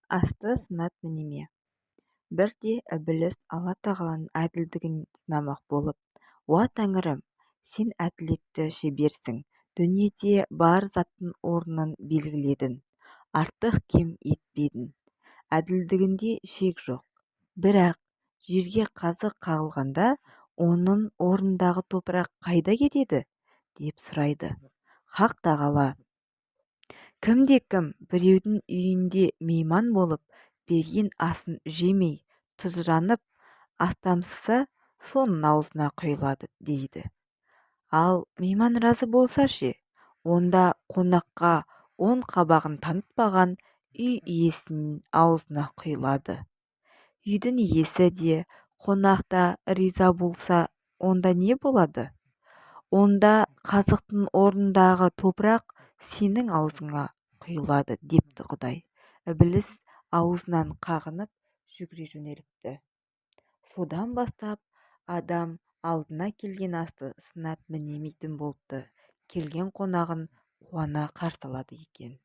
асты сынап мінеме. Бірде ібіліс Алла тағаланың әділдігін сынамақ болып: уа Тәңірім, сен әділетті шеберсің, дүниеде бар заттың орнын белгіледің, артық кем етпедің, әділдігінде шек жоқ. Бірақ жерге қазық қағылғанда оның орнындағы топырақ қайда кетеді деп сұрайды. Хақ тағала: кімде-кім біреудің үйінде мейман болып берген асын жемей тыжырынып астамсыса, соның аузына құйылады дейді. Ал мейман разы болса ше, онда қонаққа оң қабағын танытпаған үй иесінің аузына құйылады. Үйдің иесі де, қонақ та риза болса, онда не болады? Онда қазықтың орнындағы топырақ сенің аузыңа құйылады, депті Құдай. Ібіліс аузынан қағынып жүгіре жөнеліпті. Содан бастап адам алдына келген асты сынап мінемейтін болыпты. Келген қонағын қуана қарсы алады екен.